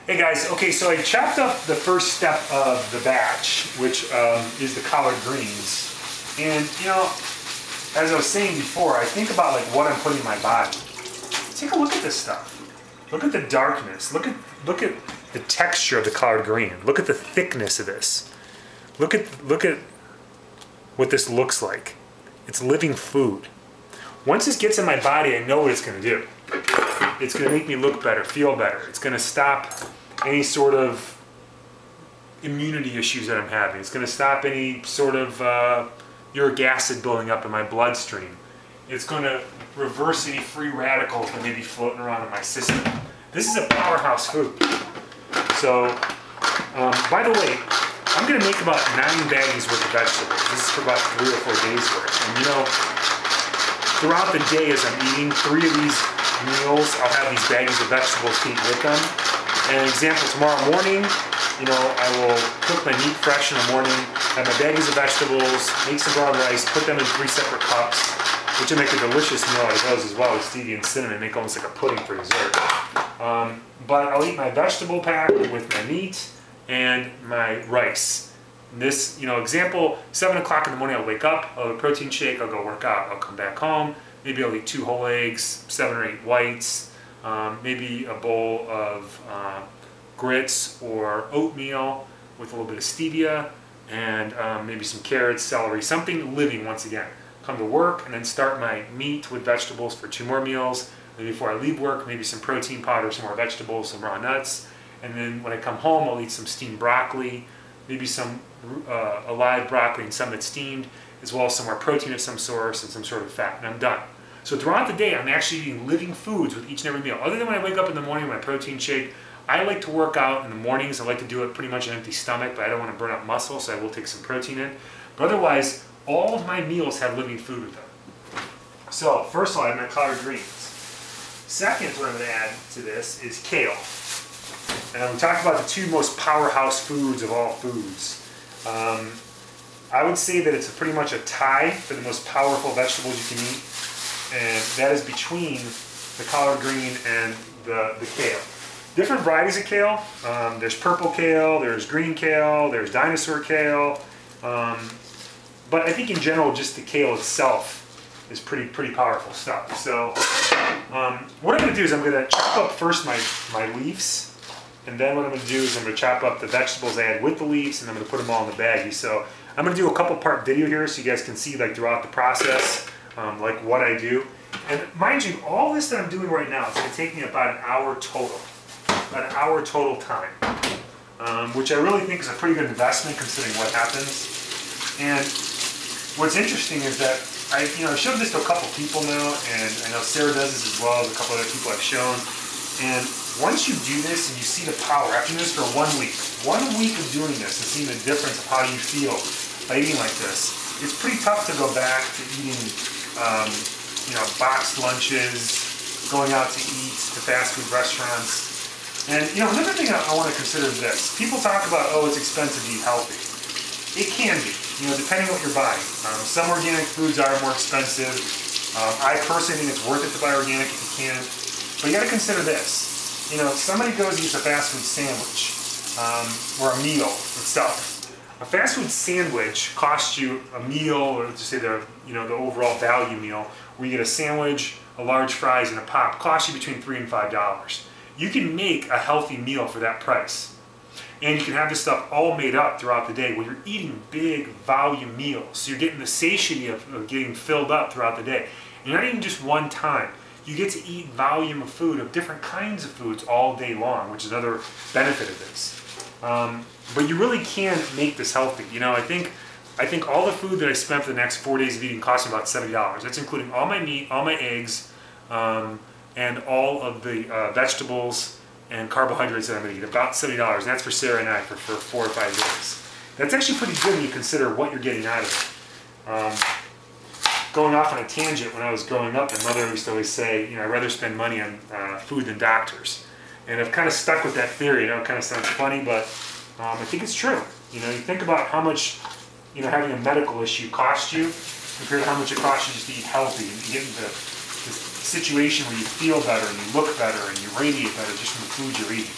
Hey guys, okay, so I chopped up the first step of the batch, which is the collard greens. And you know, as I was saying before, I think about like what I'm putting in my body. Take a look at this stuff. Look at the darkness. Look at the texture of the collard green. Look at the thickness of this. Look at what this looks like. It's living food. Once this gets in my body, I know what it's going to do. It's going to make me look better, feel better. It's going to stop any sort of immunity issues that I'm having. It's going to stop any sort of uric acid building up in my bloodstream. It's going to reverse any free radicals that may be floating around in my system. This is a powerhouse food. So, by the way, I'm going to make about 9 baggies worth of vegetables. This is for about 3 or 4 days worth. And you know, throughout the day as I'm eating 3 of these meals, I'll have these baggies of vegetables to eat with them. And an example, tomorrow morning, you know, I will cook my meat fresh in the morning, have my baggies of vegetables, make some brown rice, put them in 3 separate cups, which will make a delicious meal out of those as well with stevia and cinnamon, make almost like a pudding for dessert. But I'll eat my vegetable pack with my meat and my rice. This, you know, example, 7 o'clock in the morning I'll wake up, I'll have a protein shake, I'll go work out, I'll come back home, maybe I'll eat 2 whole eggs, 7 or 8 whites, maybe a bowl of grits or oatmeal with a little bit of stevia and maybe some carrots, celery, something living once again. Come to work and then start my meat with vegetables for 2 more meals. Then before I leave work, maybe some protein powder, some more vegetables, some raw nuts. And then when I come home, I'll eat some steamed broccoli, maybe some alive broccoli and some that's steamed, as well as some more protein of some source and some sort of fat, and I'm done. So throughout the day, I'm actually eating living foods with each and every meal. Other than when I wake up in the morning with my protein shake, I like to work out in the mornings. I like to do it pretty much an empty stomach, but I don't want to burn up muscle, so I will take some protein in. But otherwise, all of my meals have living food with them. So first of all, I have my collard greens. Second, what I'm going to add to this is kale. And I'm talking about the 2 most powerhouse foods of all foods. I would say that it's pretty much a tie for the most powerful vegetables you can eat, and that is between the collard green and the kale. Different varieties of kale. There's purple kale, there's green kale, there's dinosaur kale, but I think in general just the kale itself is pretty powerful stuff. So what I'm going to do is I'm going to chop up first my leaves, and then what I'm going to do is I'm going to chop up the vegetables I add with the leaves, and I'm going to put them all in the baggie. So I'm going to do a couple part video here so you guys can see like throughout the process, like what I do. And mind you, all this that I'm doing right now is going to take me about an hour total. About an hour total time. Which I really think is a pretty good investment considering what happens. And what's interesting is that I've showed this to a couple people now, and I know Sarah does this as well as a couple other people I've shown. And once you do this and you see the power, after doing this for 1 week, 1 week of doing this and seeing the difference of how you feel by eating like this, it's pretty tough to go back to eating, boxed lunches, going out to eat, to fast food restaurants. And another thing I want to consider is this. People talk about, oh, it's expensive to eat healthy. It can be, depending on what you're buying. Some organic foods are more expensive. I personally think it's worth it to buy organic if you can. But you got to consider this. Somebody goes and eats a fast food sandwich or a meal itself. A fast food sandwich costs you a meal, or just say the overall value meal, where you get a sandwich, a large fries, and a pop, costs you between $3 and $5. You can make a healthy meal for that price. And you can have this stuff all made up throughout the day where you're eating big volume meals. So you're getting the satiety of getting filled up throughout the day. And you're not eating just one time. You get to eat volume of food, of different kinds of foods all day long, which is another benefit of this. But you really can make this healthy. I think all the food that I spent for the next 4 days of eating cost me about $70. That's including all my meat, all my eggs, and all of the vegetables and carbohydrates that I'm going to eat, about $70. And that's for Sarah and I for 4 or 5 days. That's actually pretty good when you consider what you're getting out of it. Going off on a tangent, when I was growing up, my mother used to always say, I'd rather spend money on food than doctors. And I've kind of stuck with that theory. It kind of sounds funny, but I think it's true. You think about how much having a medical issue costs you compared to how much it costs you just to eat healthy and get into this situation where you feel better and you look better and you radiate better just from the food you're eating.